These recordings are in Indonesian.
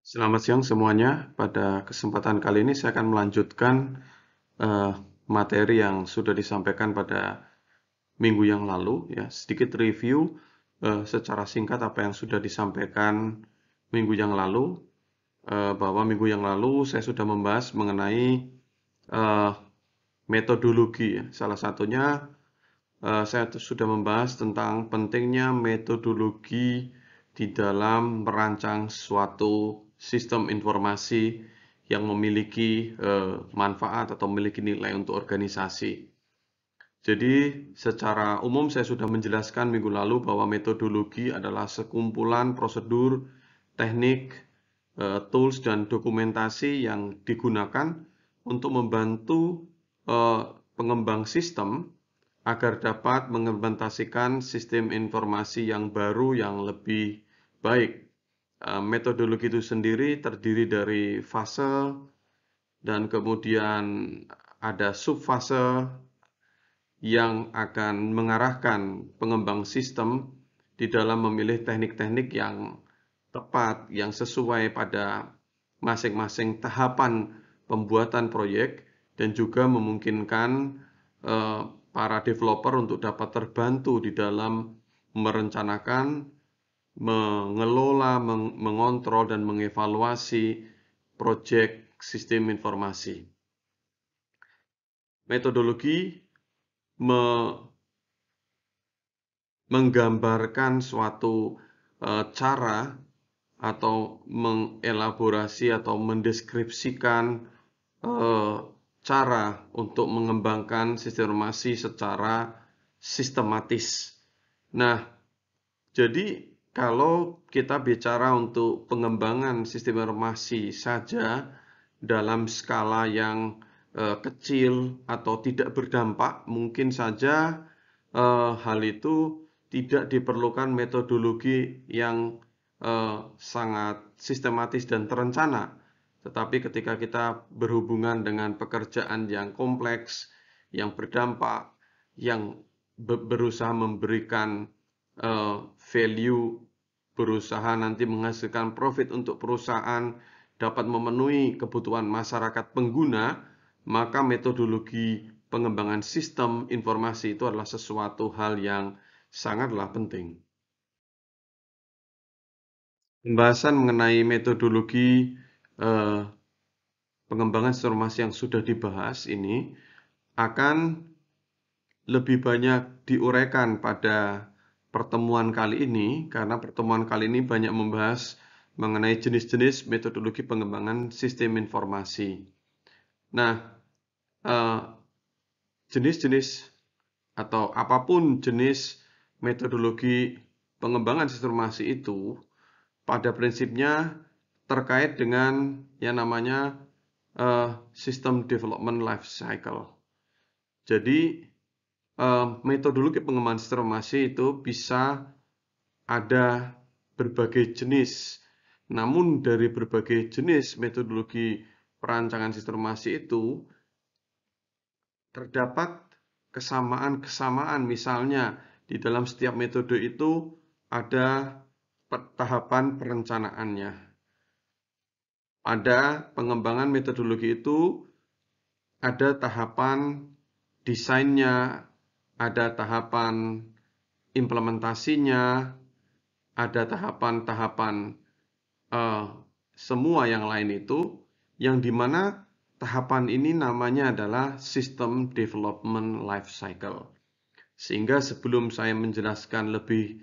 Selamat siang semuanya. Pada kesempatan kali ini saya akan melanjutkan eh, materi yang sudah disampaikan pada minggu yang lalu. Ya, sedikit review secara singkat apa yang sudah disampaikan minggu yang lalu. Bahwa minggu yang lalu saya sudah membahas mengenai eh, metodologi. Ya. Salah satunya saya sudah membahas tentang pentingnya metodologi di dalam merancang suatu sistem informasi yang memiliki manfaat atau memiliki nilai untuk organisasi. Jadi, secara umum saya sudah menjelaskan minggu lalu bahwa metodologi adalah sekumpulan prosedur, teknik, tools, dan dokumentasi yang digunakan untuk membantu pengembang sistem agar dapat mengimplementasikan sistem informasi yang baru yang lebih baik. Metodologi itu sendiri terdiri dari fase dan kemudian ada subfase yang akan mengarahkan pengembang sistem di dalam memilih teknik-teknik yang tepat, yang sesuai pada masing-masing tahapan pembuatan proyek dan juga memungkinkan para developer untuk dapat terbantu di dalam merencanakan, mengelola, mengontrol, dan mengevaluasi proyek sistem informasi. Metodologi menggambarkan suatu cara atau mengelaborasi atau mendeskripsikan cara untuk mengembangkan sistem informasi secara sistematis. Nah, jadi kalau kita bicara untuk pengembangan sistem informasi saja dalam skala yang kecil atau tidak berdampak, mungkin saja hal itu tidak diperlukan metodologi yang sangat sistematis dan terencana. Tetapi ketika kita berhubungan dengan pekerjaan yang kompleks, yang berdampak, yang berusaha memberikan value, berusaha nanti menghasilkan profit untuk perusahaan, dapat memenuhi kebutuhan masyarakat pengguna, maka metodologi pengembangan sistem informasi itu adalah sesuatu hal yang sangatlah penting. Pembahasan mengenai metodologi pengembangan informasi yang sudah dibahas ini akan lebih banyak diuraikan pada pertemuan kali ini, karena pertemuan kali ini banyak membahas mengenai jenis-jenis metodologi pengembangan sistem informasi. Nah, jenis-jenis atau apapun jenis metodologi pengembangan sistem informasi itu, pada prinsipnya terkait dengan yang namanya System Development Life Cycle. Jadi, metodologi pengembangan sistem informasi itu bisa ada berbagai jenis. Namun dari berbagai jenis metodologi perancangan sistem informasi itu terdapat kesamaan-kesamaan. Misalnya di dalam setiap metode itu ada tahapan perencanaannya. Pada pengembangan metodologi itu ada tahapan desainnya, ada tahapan implementasinya, ada tahapan-tahapan semua yang lain itu, yang dimana tahapan ini namanya adalah System Development Life Cycle. Sehingga sebelum saya menjelaskan lebih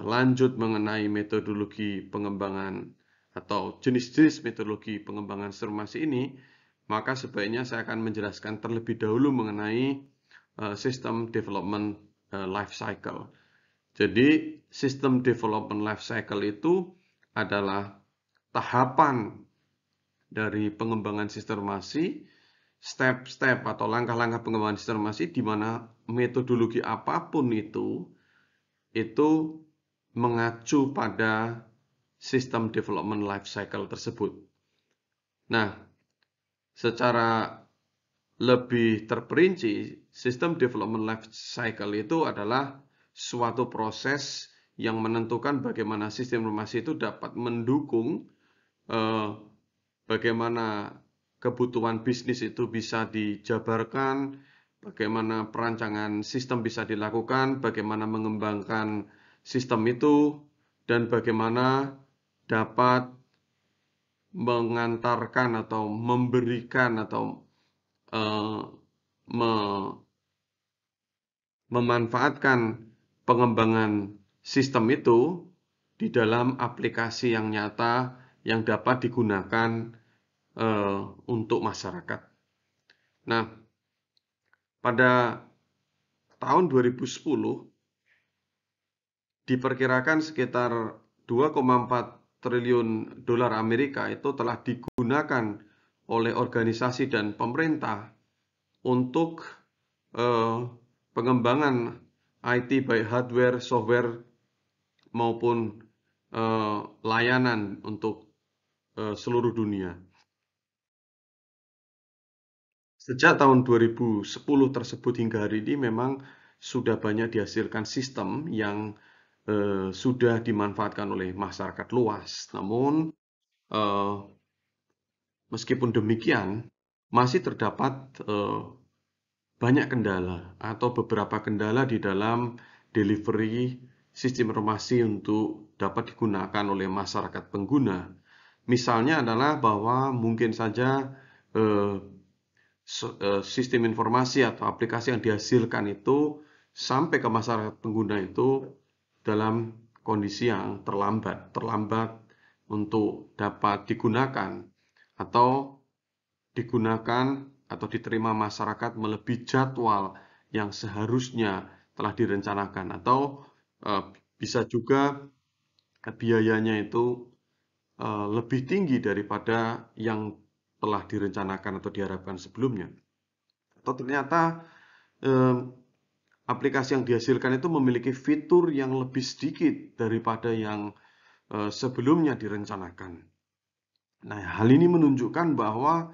lanjut mengenai metodologi pengembangan atau jenis-jenis metodologi pengembangan informasi ini, maka sebaiknya saya akan menjelaskan terlebih dahulu mengenai System Development Life Cycle. Jadi, System Development Life Cycle itu adalah tahapan dari pengembangan sistem informasi, step-step atau langkah-langkah pengembangan sistem informasi di mana metodologi apapun itu mengacu pada sistem development life cycle tersebut. Nah, secara lebih terperinci, sistem development life cycle itu adalah suatu proses yang menentukan bagaimana sistem informasi itu dapat mendukung eh, bagaimana kebutuhan bisnis itu bisa dijabarkan, bagaimana perancangan sistem bisa dilakukan, bagaimana mengembangkan sistem itu, dan bagaimana dapat mengantarkan atau memberikan atau eh, me- memanfaatkan pengembangan sistem itu di dalam aplikasi yang nyata yang dapat digunakan untuk masyarakat. Nah, pada tahun 2010 diperkirakan sekitar 2,4 triliun dolar Amerika itu telah digunakan oleh organisasi dan pemerintah untuk eh, pengembangan IT baik hardware, software maupun layanan untuk seluruh dunia. Sejak tahun 2010 tersebut hingga hari ini memang sudah banyak dihasilkan sistem yang sudah dimanfaatkan oleh masyarakat luas. Namun eh, meskipun demikian masih terdapat banyak kendala atau beberapa kendala di dalam delivery sistem informasi untuk dapat digunakan oleh masyarakat pengguna. Misalnya adalah bahwa mungkin saja eh, sistem informasi atau aplikasi yang dihasilkan itu sampai ke masyarakat pengguna itu dalam kondisi yang terlambat untuk dapat digunakan atau digunakan atau diterima masyarakat melebihi jadwal yang seharusnya telah direncanakan atau bisa juga biayanya itu lebih tinggi daripada yang telah direncanakan atau diharapkan sebelumnya. Atau ternyata eh, aplikasi yang dihasilkan itu memiliki fitur yang lebih sedikit daripada yang sebelumnya direncanakan. Nah, hal ini menunjukkan bahwa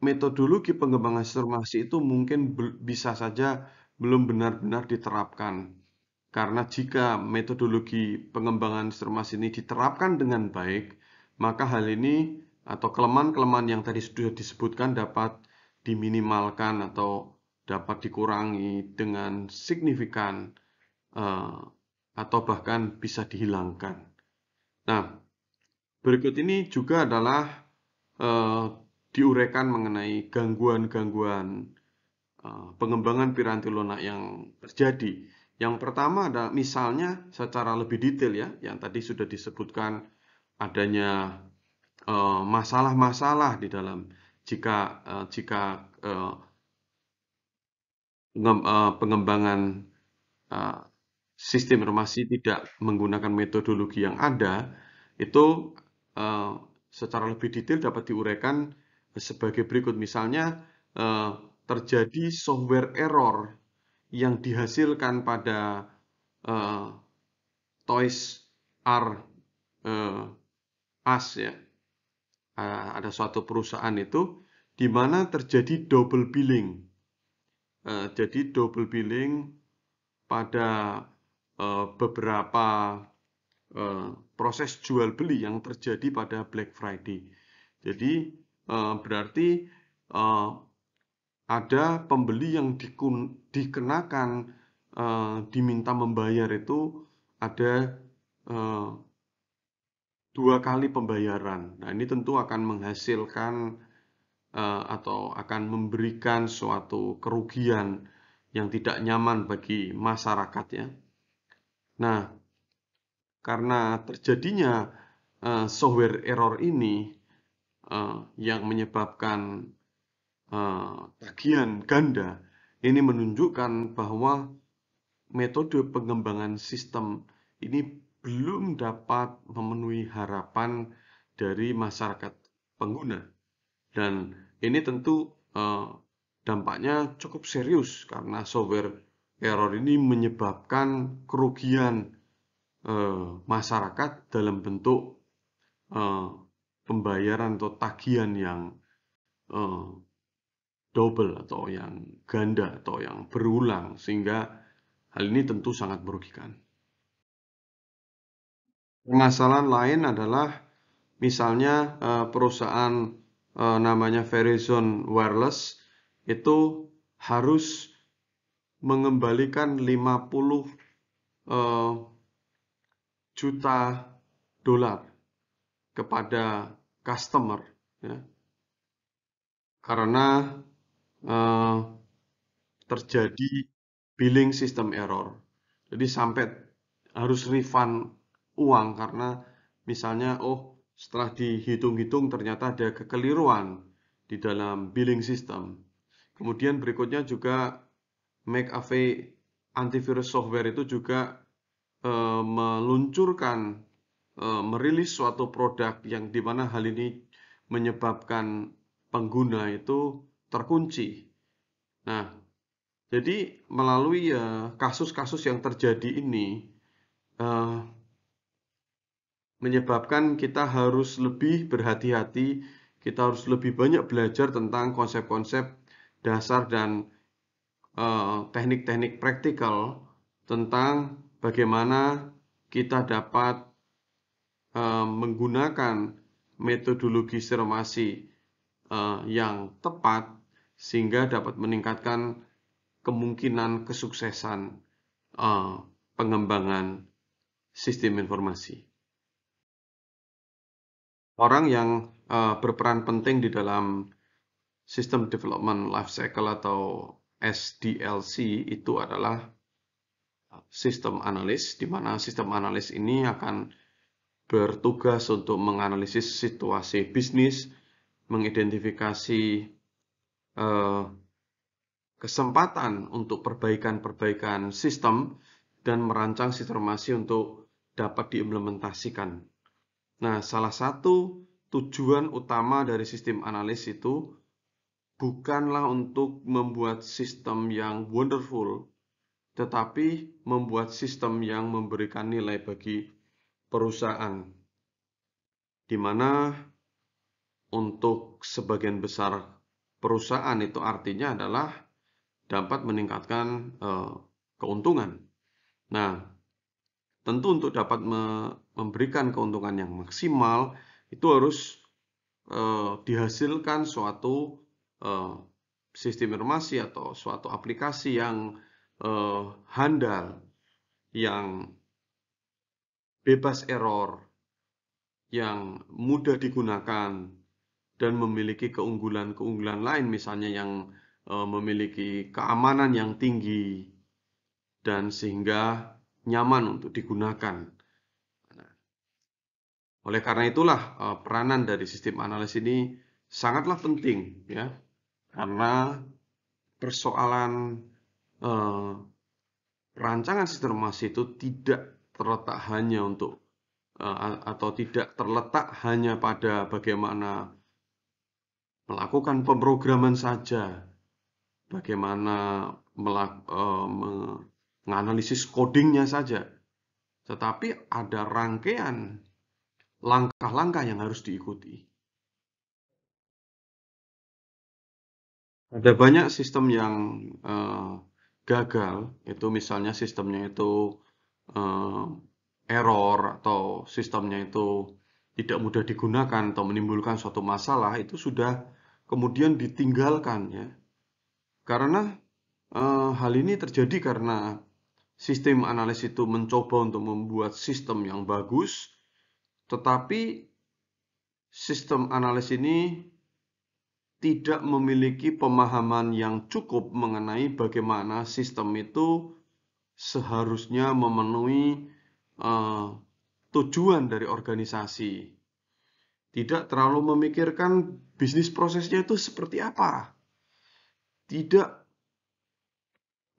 metodologi pengembangan informasi itu mungkin bisa saja belum benar-benar diterapkan. Karena jika metodologi pengembangan informasi ini diterapkan dengan baik, maka hal ini atau kelemahan-kelemahan yang tadi sudah disebutkan dapat diminimalkan atau dapat dikurangi dengan signifikan atau bahkan bisa dihilangkan. Nah, berikut ini juga adalah eh, diuraikan mengenai gangguan-gangguan pengembangan piranti lunak yang terjadi. Yang pertama adalah misalnya secara lebih detail ya, yang tadi sudah disebutkan adanya masalah-masalah di dalam jika pengembangan uh, sistem informasi tidak menggunakan metodologi yang ada, itu uh, secara lebih detail dapat diuraikan sebagai berikut. Misalnya terjadi software error yang dihasilkan pada uh, Toys R Us ya. Ada suatu perusahaan itu di mana terjadi double billing. Jadi double billing pada beberapa proses jual beli yang terjadi pada Black Friday. Jadi berarti ada pembeli yang dikenakan diminta membayar itu ada eh, 2 kali pembayaran. Nah, ini tentu akan menghasilkan atau akan memberikan suatu kerugian yang tidak nyaman bagi masyarakat ya. Nah, karena terjadinya software error ini yang menyebabkan tagihan ganda, ini menunjukkan bahwa metode pengembangan sistem ini belum dapat memenuhi harapan dari masyarakat pengguna. Dan ini tentu dampaknya cukup serius karena software error ini menyebabkan kerugian masyarakat dalam bentuk pembayaran atau tagihan yang eh, double atau yang ganda atau yang berulang sehingga hal ini tentu sangat merugikan. Permasalahan lain adalah misalnya perusahaan namanya Verizon Wireless itu harus mengembalikan 50 juta dolar kepada customer, ya, karena eh, terjadi billing system error. Jadi sampai harus refund uang karena misalnya setelah dihitung-hitung ternyata ada kekeliruan di dalam billing system. Kemudian berikutnya juga McAfee antivirus software itu juga meluncurkan merilis suatu produk yang dimana hal ini menyebabkan pengguna itu terkunci. Nah, jadi melalui kasus-kasus yang terjadi ini menyebabkan kita harus lebih berhati-hati, kita harus lebih banyak belajar tentang konsep-konsep dasar dan teknik-teknik praktikal tentang bagaimana kita dapat menggunakan metodologi sermasi yang tepat sehingga dapat meningkatkan kemungkinan kesuksesan pengembangan sistem informasi. Orang yang berperan penting di dalam System Development Life Cycle atau SDLC itu adalah sistem analis, di mana sistem analis ini akan bertugas untuk menganalisis situasi bisnis, mengidentifikasi kesempatan untuk perbaikan-perbaikan sistem, dan merancang sistemasi untuk dapat diimplementasikan. Nah, salah satu tujuan utama dari sistem analis itu bukanlah untuk membuat sistem yang wonderful, tetapi membuat sistem yang memberikan nilai bagi perusahaan, di mana untuk sebagian besar perusahaan itu artinya adalah dapat meningkatkan keuntungan. Nah, tentu untuk dapat memberikan keuntungan yang maksimal itu harus dihasilkan suatu sistem informasi atau suatu aplikasi yang handal, yang bebas error, yang mudah digunakan, dan memiliki keunggulan-keunggulan lain, misalnya yang memiliki keamanan yang tinggi, dan sehingga nyaman untuk digunakan. Oleh karena itulah peranan dari sistem analis ini sangatlah penting, ya, karena persoalan rancangan sistem informasi itu tidak terletak hanya untuk atau tidak terletak hanya pada bagaimana melakukan pemrograman saja, bagaimana menganalisis codingnya saja, tetapi ada rangkaian langkah-langkah yang harus diikuti. Ada banyak sistem yang gagal, itu misalnya sistemnya itu error atau sistemnya itu tidak mudah digunakan atau menimbulkan suatu masalah, itu sudah kemudian ditinggalkan, ya. Karena hal ini terjadi karena sistem analis itu mencoba untuk membuat sistem yang bagus, tetapi sistem analis ini tidak memiliki pemahaman yang cukup mengenai bagaimana sistem itu seharusnya memenuhi tujuan dari organisasi. Tidak terlalu memikirkan bisnis prosesnya itu seperti apa. Tidak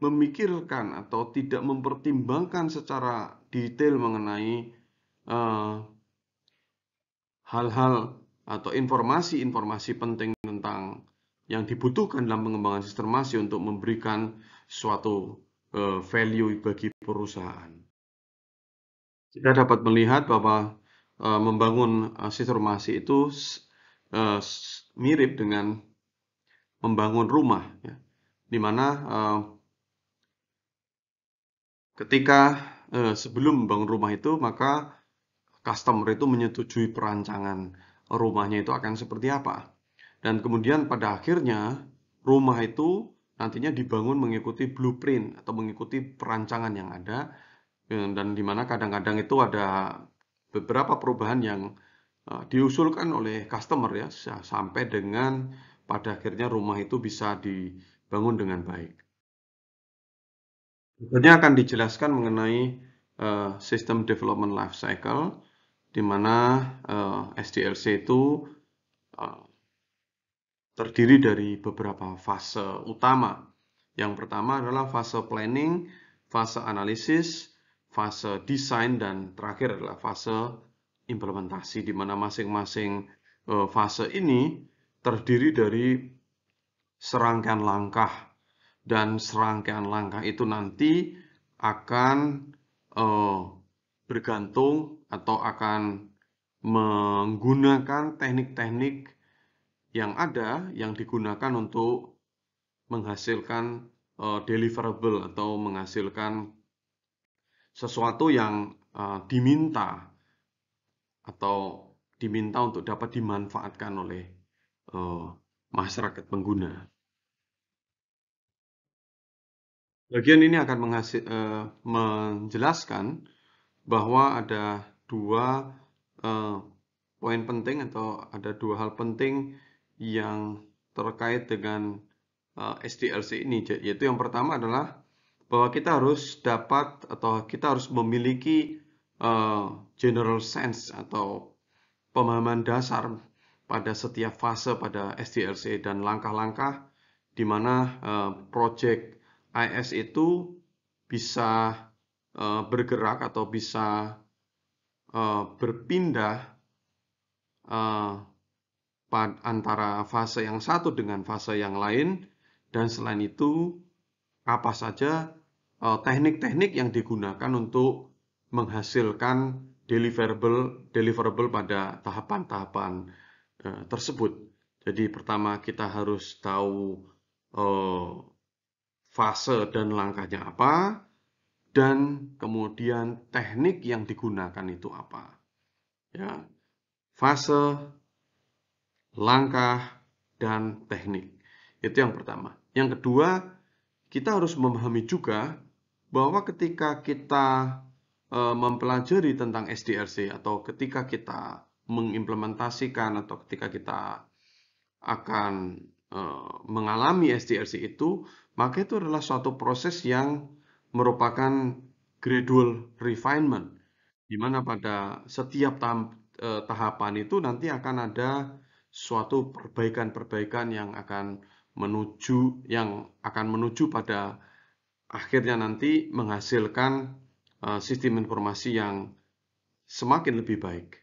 memikirkan atau tidak mempertimbangkan secara detail mengenai hal-hal atau informasi-informasi penting tentang yang dibutuhkan dalam pengembangan sistem informasi untuk memberikan suatu value bagi perusahaan. Kita dapat melihat bahwa membangun sistem informasi itu mirip dengan membangun rumah, ya, di mana ketika sebelum membangun rumah itu, maka customer itu menyetujui perancangan rumahnya itu akan seperti apa. Dan kemudian pada akhirnya rumah itu nantinya dibangun mengikuti blueprint atau mengikuti perancangan yang ada, dan di mana kadang-kadang itu ada beberapa perubahan yang diusulkan oleh customer ya, sampai dengan pada akhirnya rumah itu bisa dibangun dengan baik. Berikutnya akan dijelaskan mengenai System Development Life Cycle, di mana SDLC itu terdiri dari beberapa fase utama. Yang pertama adalah fase planning, fase analisis, fase desain, dan terakhir adalah fase implementasi, di mana masing-masing fase ini terdiri dari serangkaian langkah, dan serangkaian langkah itu nanti akan bergantung atau akan menggunakan teknik-teknik yang ada yang digunakan untuk menghasilkan deliverable atau menghasilkan sesuatu yang diminta atau diminta untuk dapat dimanfaatkan oleh masyarakat pengguna. Bagian ini akan menjelaskan bahwa ada dua poin penting atau ada dua hal penting yang terkait dengan SDLC ini, yaitu yang pertama adalah bahwa kita harus dapat atau kita harus memiliki general sense atau pemahaman dasar pada setiap fase pada SDLC dan langkah-langkah di mana project IS itu bisa bergerak atau bisa berpindah antara fase yang satu dengan fase yang lain, dan selain itu apa saja teknik-teknik yang digunakan untuk menghasilkan deliverable pada tahapan-tahapan tersebut. Jadi pertama kita harus tahu fase dan langkahnya apa, dan kemudian teknik yang digunakan itu apa. Ya, fase, langkah, dan teknik. Itu yang pertama. Yang kedua, kita harus memahami juga bahwa ketika kita mempelajari tentang SDLC atau ketika kita mengimplementasikan atau ketika kita akan mengalami SDLC itu, maka itu adalah suatu proses yang merupakan gradual refinement, di mana pada setiap tahapan itu nanti akan ada suatu perbaikan-perbaikan yang akan menuju pada akhirnya nanti menghasilkan sistem informasi yang semakin lebih baik.